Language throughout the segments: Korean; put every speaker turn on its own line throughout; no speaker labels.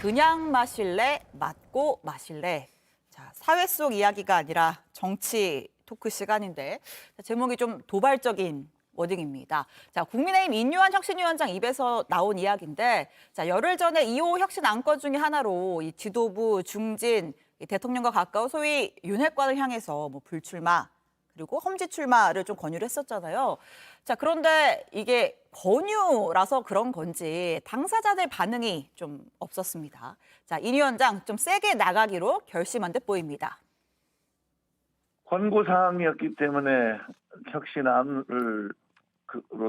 그냥 마실래, 맞고 마실래. 자, 사회 속 이야기가 아니라 정치 토크 시간인데 제목이 좀 도발적인 워딩입니다. 자, 국민의힘 인유한 혁신위원장 입에서 나온 이야기인데, 자, 열흘 전에 2호 혁신 안건 중에 하나로 이 지도부 중진 이 대통령과 가까운 소위 윤핵관을 향해서 뭐 불출마 그리고 험지 출마를 좀 권유를 했었잖아요. 자, 그런데 이게 권유라서 그런 건지 당사자들 반응이 좀 없었습니다. 자, 인 위원장 좀 세게 나가기로 결심한 듯 보입니다.
권고 사항이었기 때문에 혁신안을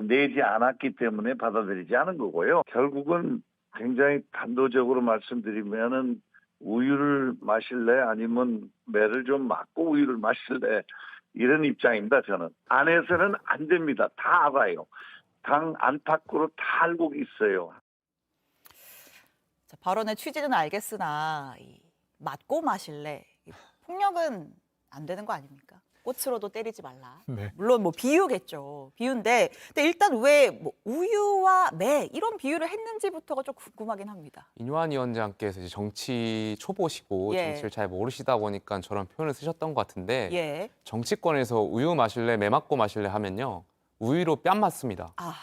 내지 않았기 때문에 받아들이지 않은 거고요. 결국은 굉장히 단도적으로 말씀드리면은 우유를 마실래 아니면 매를 좀 맞고 우유를 마실래 이런 입장입니다. 저는 안에서는 안 됩니다. 다 알아요. 당 안팎으로 다 알고 있어요.
자, 발언의 취지는 알겠으나 맞고 마실래 폭력은 안 되는 거 아닙니까? 꽃으로도 때리지 말라.
네.
물론 뭐 비유겠죠. 비유인데, 근데 일단 왜 뭐 우유와 매 이런 비유를 했는지부터가 좀 궁금하긴 합니다.
인유한 위원장께서 이제 정치 초보시고
예.
정치를 잘 모르시다 보니까 저런 표현을 쓰셨던 것 같은데
예.
정치권에서 우유 마실래, 매 맞고 마실래 하면요. 우유로 뺨 맞습니다.
아,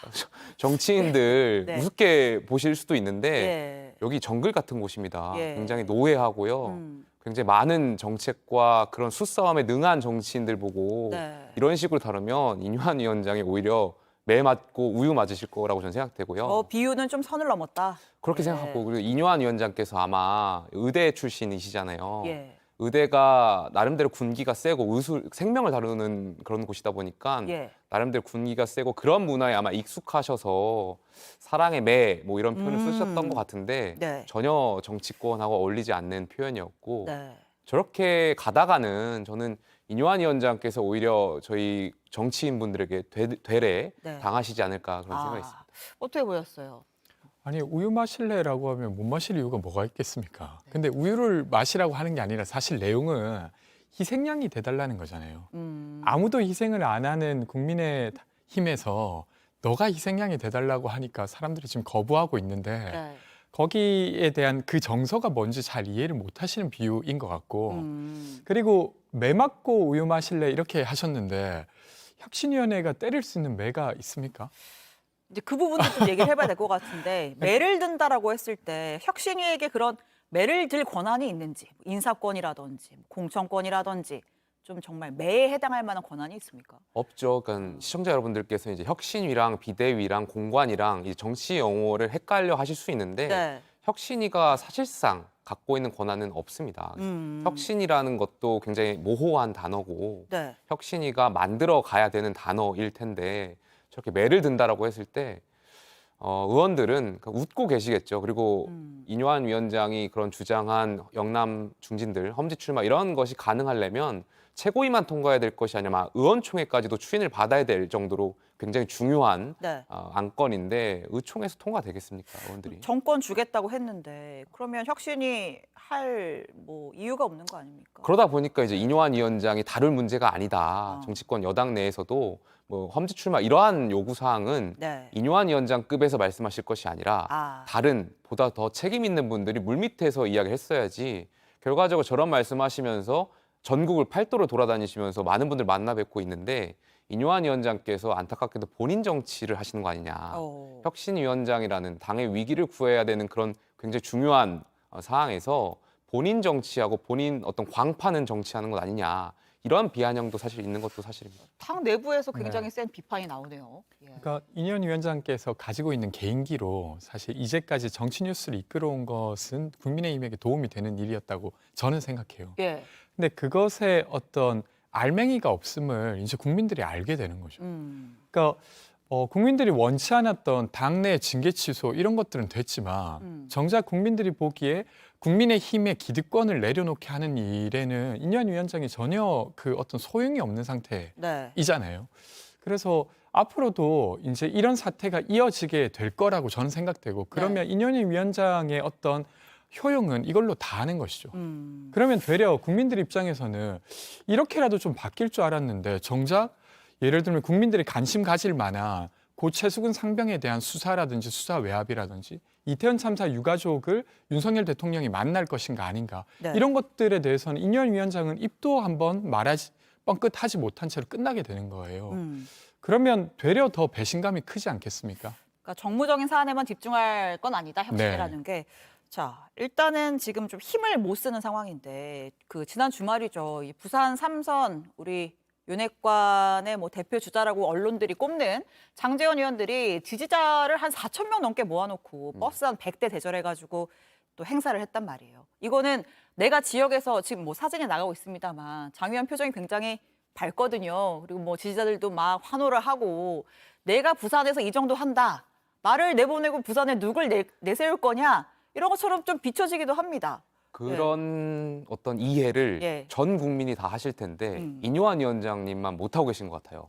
정치인들
네.
우습게 보실 수도 있는데
예.
여기 정글 같은 곳입니다.
예.
굉장히 노회하고요. 굉장히 많은 정책과 그런 수싸움에 능한 정치인들 보고
네.
이런 식으로 다루면 인유한 위원장이 오히려 매 맞고 우유 맞으실 거라고 저는 생각되고요.
비유는 좀 선을 넘었다.
그렇게
예.
생각하고 그리고 인유한 위원장께서 아마 의대 출신이시잖아요.
예.
의대가 나름대로 군기가 세고 생명을 다루는 그런 곳이다 보니까
예.
나름대로 군기가 세고 그런 문화에 아마 익숙하셔서 사랑의 매 뭐 이런 표현을 쓰셨던 것 같은데
네.
전혀 정치권하고 어울리지 않는 표현이었고
네.
저렇게 가다가는 저는 인유한 위원장께서 오히려 저희 정치인분들에게 되레
네.
당하시지 않을까 그런 생각이 있습니다.
어떻게 보였어요?
아니 우유 마실래라고 하면 못 마실 이유가 뭐가 있겠습니까? 근데 우유를 마시라고 하는 게 아니라 사실 내용은 희생양이 돼달라는 거잖아요. 아무도 희생을 안 하는 국민의힘에서 너가 희생양이 돼달라고 하니까 사람들이 지금 거부하고 있는데
네.
거기에 대한 그 정서가 뭔지 잘 이해를 못 하시는 비유인 것 같고 그리고 매 맞고 우유 마실래 이렇게 하셨는데 혁신위원회가 때릴 수 있는 매가 있습니까?
이제 그 부분도 좀 얘기를 해봐야 될 것 같은데, 매를 든다라고 했을 때 혁신위에게 그런 매를 들 권한이 있는지, 인사권이라든지 공천권이라든지 좀 정말 매에 해당할 만한 권한이 있습니까?
없죠. 그러니까 시청자 여러분들께서 이제 혁신위랑 비대위랑 공관이랑 이 정치 용어를 헷갈려 하실 수 있는데
네.
혁신위가 사실상 갖고 있는 권한은 없습니다. 혁신이라는 것도 굉장히 모호한 단어고
네.
혁신위가 만들어 가야 되는 단어일 텐데 저렇게 매를 든다라고 했을 때 의원들은 웃고 계시겠죠. 그리고 인유한 위원장이 그런 주장한 영남 중진들 험지 출마 이런 것이 가능하려면 최고위만 통과해야 될 것이 아니라 의원총회까지도 추인을 받아야 될 정도로 굉장히 중요한
네.
안건인데 의총에서 통과되겠습니까, 의원들이?
정권 주겠다고 했는데 그러면 혁신이 할 뭐 이유가 없는 거 아닙니까?
그러다 보니까 이제 인유한 위원장이 다룰 문제가 아니다. 정치권 여당 내에서도 뭐 험지 출마 이러한 요구 사항은
네.
인유한 위원장급에서 말씀하실 것이 아니라 다른 보다 더 책임 있는 분들이 물밑에서 이야기를 했어야지 결과적으로 저런 말씀하시면서 전국을 팔도로 돌아다니시면서 많은 분들 만나 뵙고 있는데 인유한 위원장께서 안타깝게도 본인 정치를 하시는 거 아니냐. 혁신위원장이라는 당의 위기를 구해야 되는 그런 굉장히 중요한 상황에서 본인 정치하고 본인 어떤 광파는 정치하는 것 아니냐. 이런 비아냥도 사실 있는 것도 사실입니다.
당 내부에서 굉장히 센 비판이 나오네요. 예.
그러니까 인현 위원장께서 가지고 있는 개인기로 사실 이제까지 정치 뉴스를 이끌어온 것은 국민의힘에게 도움이 되는 일이었다고 저는 생각해요.
예.
근데 그것에 어떤 알맹이가 없음을 이제 국민들이 알게 되는 거죠. 그러니까 국민들이 원치 않았던 당내 징계 취소 이런 것들은 됐지만 정작 국민들이 보기에 국민의힘의 기득권을 내려놓게 하는 일에는 인현 위원장이 전혀 그 어떤 소용이 없는 상태이잖아요. 그래서 앞으로도 이제 이런 사태가 이어지게 될 거라고 저는 생각되고 그러면 인현 위원장의 어떤 효용은 이걸로 다 하는 것이죠. 그러면 되려 국민들 입장에서는 이렇게라도 좀 바뀔 줄 알았는데 정작 예를 들면 국민들이 관심 가질 만한 고 최수근 상병에 대한 수사라든지 수사 외압이라든지 이태원 참사 유가족을 윤석열 대통령이 만날 것인가 아닌가
네.
이런 것들에 대해서는 인유한 위원장은 입도 한번 말하지 뻥끗하지 못한 채로 끝나게 되는 거예요. 그러면 되려 더 배신감이 크지 않겠습니까?
그러니까 정무적인 사안에만 집중할 건 아니다, 혁신이라는 게. 자, 일단은 지금 좀 힘을 못 쓰는 상황인데 그 지난 주말이죠. 이 부산 3선 우리 윤핵관의 뭐 대표 주자라고 언론들이 꼽는 장제원 의원들이 지지자를 한 4천 명 넘게 모아놓고 버스 한 100대 대절해가지고 또 행사를 했단 말이에요. 이거는 내가 지역에서 지금 뭐 사진이 나가고 있습니다만 장 의원 표정이 굉장히 밝거든요. 그리고 뭐 지지자들도 막 환호를 하고 내가 부산에서 이 정도 한다. 나를 내보내고 부산에 누굴 내세울 거냐. 이런 것처럼 좀 비춰지기도 합니다.
그런 어떤 이해를
예.
전 국민이 다 하실 텐데 인요한 위원장님만 못하고 계신 것 같아요.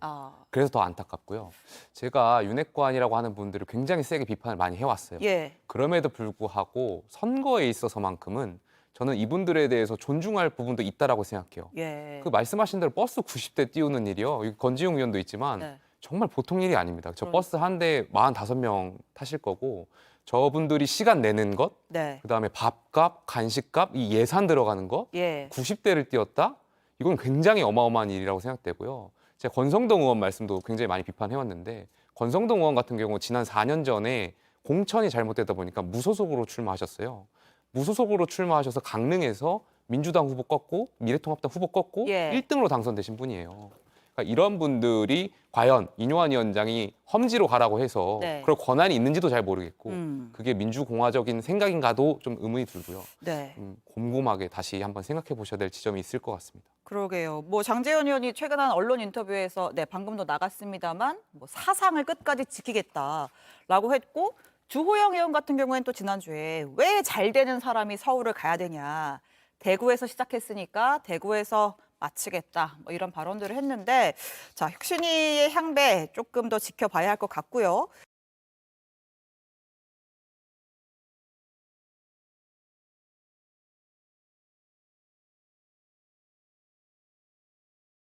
그래서 더 안타깝고요. 제가 윤핵관이라고 하는 분들을 굉장히 세게 비판을 많이 해왔어요.
예.
그럼에도 불구하고 선거에 있어서만큼은 저는 이분들에 대해서 존중할 부분도 있다라고 생각해요.
예.
그 말씀하신 대로 버스 90대 띄우는 일이요. 여기 건지용 의원도 있지만
네.
정말 보통 일이 아닙니다. 저 버스 한 대에 45명 타실 거고 저분들이 시간 내는 것,
네.
그다음에 밥값, 간식값, 이 예산 들어가는 것,
예.
90대를 띄웠다? 이건 굉장히 어마어마한 일이라고 생각되고요. 제가 권성동 의원 말씀도 굉장히 많이 비판해왔는데 권성동 의원 같은 경우 지난 4년 전에 공천이 잘못되다 보니까 무소속으로 출마하셨어요. 무소속으로 출마하셔서 강릉에서 민주당 후보 꺾고 미래통합당 후보 꺾고
예.
1등으로 당선되신 분이에요. 그러니까 이런 분들이 과연 인요한 위원장이 험지로 가라고 해서
네.
그럴 권한이 있는지도 잘 모르겠고
그게
그게 민주공화적인 생각인가도 좀 의문이 들고요.
네.
곰곰하게 다시 한번 생각해 보셔야 될 지점이 있을 것 같습니다.
그러게요. 뭐 장제원 의원이 최근 한 언론 인터뷰에서 네, 방금도 나갔습니다만 뭐 사상을 끝까지 지키겠다라고 했고 주호영 의원 같은 경우에는 또 지난주에 왜 잘 되는 사람이 서울을 가야 되냐. 대구에서 시작했으니까 대구에서 마치겠다. 뭐 이런 발언들을 했는데 자, 혁신위의 향배 조금 더 지켜봐야 할 것 같고요.